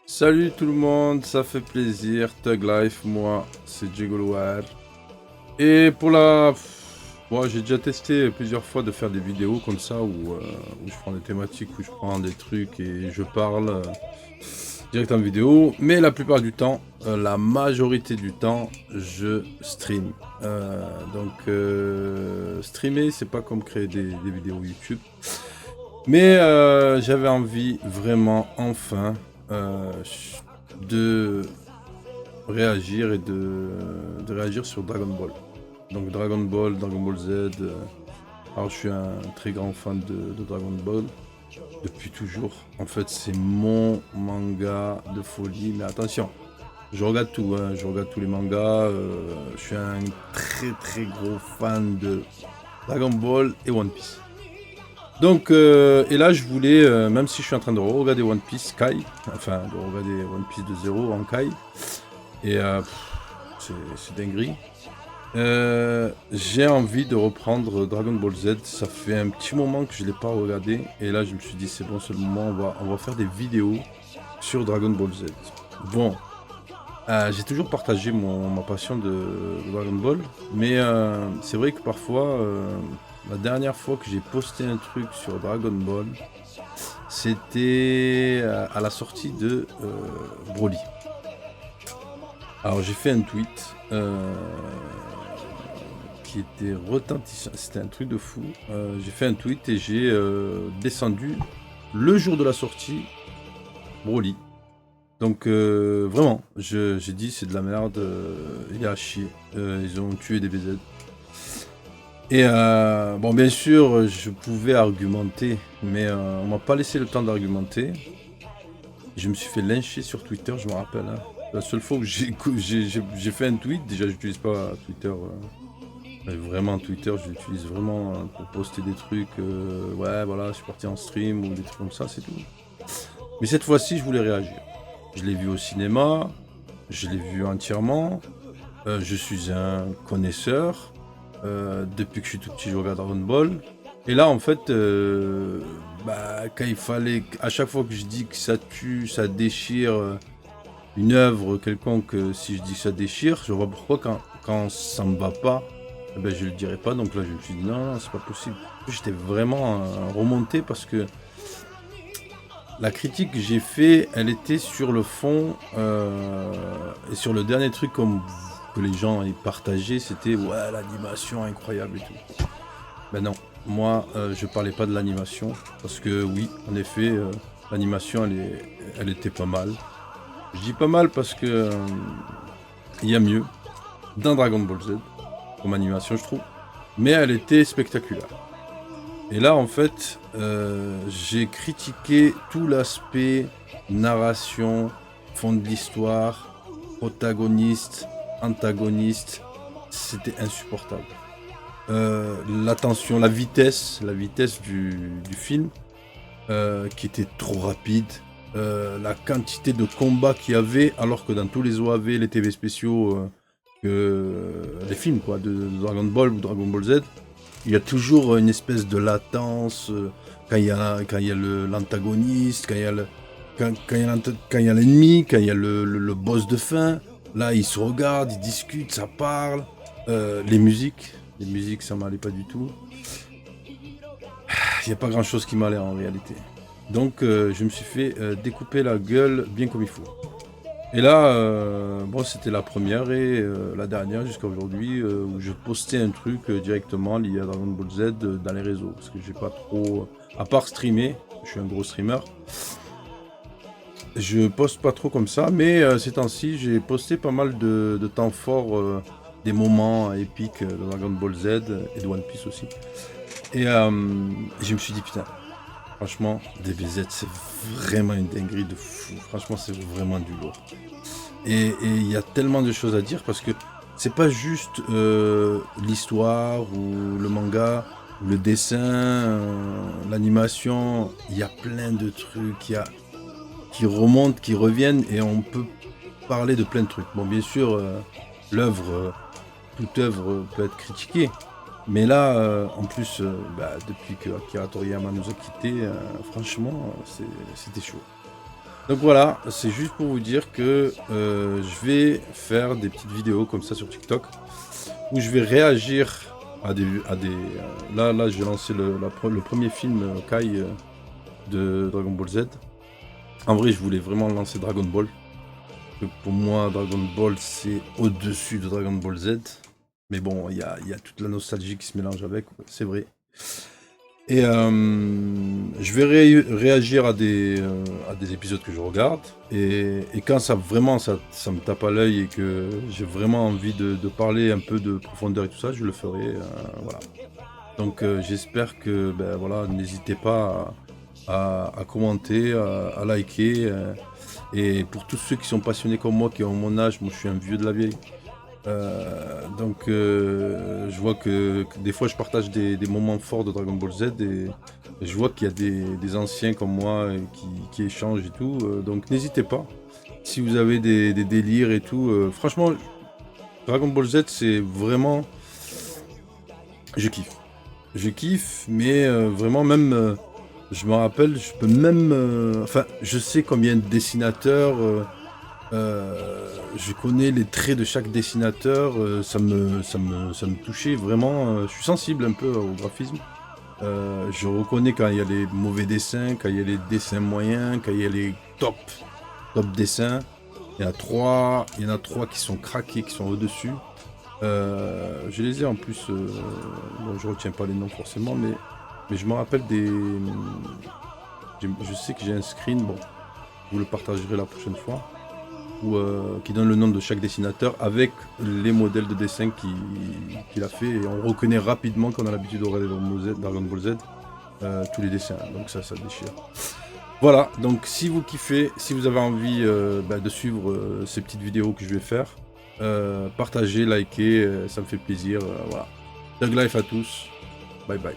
Salut tout le monde, ça fait plaisir, Thug Life, moi c'est Jigoloar. Et pour la... Bon, j'ai déjà testé plusieurs fois de faire des vidéos comme ça où je prends des thématiques, où je prends des trucs et je parle direct en vidéo. Mais la plupart du temps, la majorité du temps, je stream. Streamer, c'est pas comme créer des vidéos YouTube. Mais j'avais envie vraiment enfin euh, de réagir et de réagir sur Dragon Ball. Donc Dragon Ball Z. Alors je suis un très grand fan de Dragon Ball depuis toujours. En fait c'est mon manga de folie. Mais attention, je regarde tout, hein. Je regarde tous les mangas. Je suis un très gros fan de Dragon Ball et One Piece. Donc, et là, je voulais, même si je suis en train de regarder One Piece Kai, enfin, de regarder One Piece de zéro en Kai, et c'est dinguerie. J'ai envie de reprendre Dragon Ball Z. Ça fait un petit moment que je ne l'ai pas regardé, et là, je me suis dit, c'est bon, c'est le moment, on va faire des vidéos sur Dragon Ball Z. Bon, j'ai toujours partagé ma passion de Dragon Ball, mais c'est vrai que parfois, la dernière fois que j'ai posté un truc sur Dragon Ball, c'était à la sortie de Broly. Alors j'ai fait un tweet qui était retentissant, c'était un truc de fou. J'ai fait un tweet et j'ai descendu le jour de la sortie Broly. Donc vraiment, j'ai dit c'est de la merde, il y a à chier, ils ont tué des BZ. Et bon, bien sûr, je pouvais argumenter, mais on m'a pas laissé le temps d'argumenter. Je me suis fait lyncher sur Twitter, je me rappelle, hein. La seule fois où j'ai fait un tweet, déjà j'utilise pas Twitter, mais vraiment Twitter, je l'utilise vraiment pour poster des trucs, ouais voilà, je suis parti en stream ou des trucs comme ça, c'est tout. Mais cette fois-ci, je voulais réagir. Je l'ai vu au cinéma, je l'ai vu entièrement, je suis un connaisseur, depuis que je suis tout petit, je regarde Dragon Ball. Et là, en fait, quand il fallait, à chaque fois que je dis que ça tue, ça déchire une œuvre quelconque, si je dis que ça déchire, je vois pourquoi quand ça me va pas, eh ben, je le dirai pas. Donc là, je me suis dit non, c'est pas possible. J'étais vraiment remonté parce que la critique que j'ai fait, elle était sur le fond et sur le dernier truc que les gens aient partagé, c'était ouais l'animation incroyable et tout. Ben non, moi je parlais pas de l'animation parce que oui, en effet, l'animation elle était pas mal. Je dis pas mal parce que il y a mieux dans Dragon Ball Z comme animation je trouve, mais elle était spectaculaire. Et là, en fait, j'ai critiqué tout l'aspect narration, fond de l'histoire, protagoniste, antagoniste. C'était insupportable. L'attention, la vitesse du film, qui était trop rapide. La quantité de combats qu'il y avait, alors que dans tous les OAV, les TV spéciaux, les films quoi, de Dragon Ball ou Dragon Ball Z, il y a toujours une espèce de latence quand il y a l'antagoniste, quand il y a l'ennemi, quand il y a le boss de fin. Là, ils se regardent, ils discutent, ça parle. Les musiques, ça m'allait pas du tout. Il n'y a pas grand chose qui m'allait en réalité. Donc, je me suis fait découper la gueule bien comme il faut. Et là, bon, c'était la première et la dernière jusqu'à aujourd'hui où je postais un truc directement lié à Dragon Ball Z dans les réseaux. Parce que j'ai pas trop. À part streamer, je suis un gros streamer. Je poste pas trop comme ça, mais ces temps-ci, j'ai posté pas mal de temps forts, des moments épiques de Dragon Ball Z et de One Piece aussi. Et je me suis dit, putain, franchement, DBZ, c'est vraiment une dinguerie de fou. Franchement, c'est vraiment du lourd. Et il y a tellement de choses à dire parce que c'est pas juste l'histoire ou le manga ou le dessin, l'animation. Il y a plein de trucs qui remontent, qui reviennent et on peut parler de plein de trucs. Bon, bien sûr, l'œuvre, toute œuvre peut être critiquée. Mais là, en plus, depuis que Akira Toriyama nous a quittés, franchement, c'était chaud. Donc voilà, c'est juste pour vous dire que je vais faire des petites vidéos comme ça sur TikTok où je vais réagir là, j'ai lancé le premier film Kai de Dragon Ball Z. En vrai, je voulais vraiment lancer Dragon Ball. Pour moi, Dragon Ball, c'est au-dessus de Dragon Ball Z. Mais bon, il y a toute la nostalgie qui se mélange avec, c'est vrai. Et je vais réagir à des épisodes que je regarde. Et quand ça vraiment ça me tape à l'œil et que j'ai vraiment envie de parler un peu de profondeur et tout ça, je le ferai. Voilà. Donc j'espère que ben, voilà, n'hésitez pas à commenter, à liker. Et pour tous ceux qui sont passionnés comme moi, qui ont mon âge, moi je suis un vieux de la vieille. Donc je vois que des fois je partage des moments forts de Dragon Ball Z et je vois qu'il y a des anciens comme moi qui échangent et tout. Donc n'hésitez pas. Si vous avez des délires et tout. Franchement, Dragon Ball Z c'est vraiment... Je kiffe. Je kiffe, mais vraiment même... je me rappelle, je peux même... enfin, je sais combien de dessinateurs... je connais les traits de chaque dessinateur, ça me touchait vraiment. Je suis sensible un peu au graphisme. Je reconnais quand il y a les mauvais dessins, quand il y a les dessins moyens, quand il y a les top dessins. Il y en a trois qui sont craqués, qui sont au-dessus. Je les ai en plus. Bon, je retiens pas les noms forcément, mais je me rappelle des. Je sais que j'ai un screen, bon, je vous le partagerai la prochaine fois. Qui donne le nom de chaque dessinateur avec les modèles de dessin qu'il a fait. Et on reconnaît rapidement qu'on a l'habitude de regarder Dragon Ball Z tous les dessins. Donc ça déchire. Voilà, donc si vous kiffez, si vous avez envie de suivre ces petites vidéos que je vais faire, partagez, likez, ça me fait plaisir. Voilà. Thug Life à tous. Bye bye.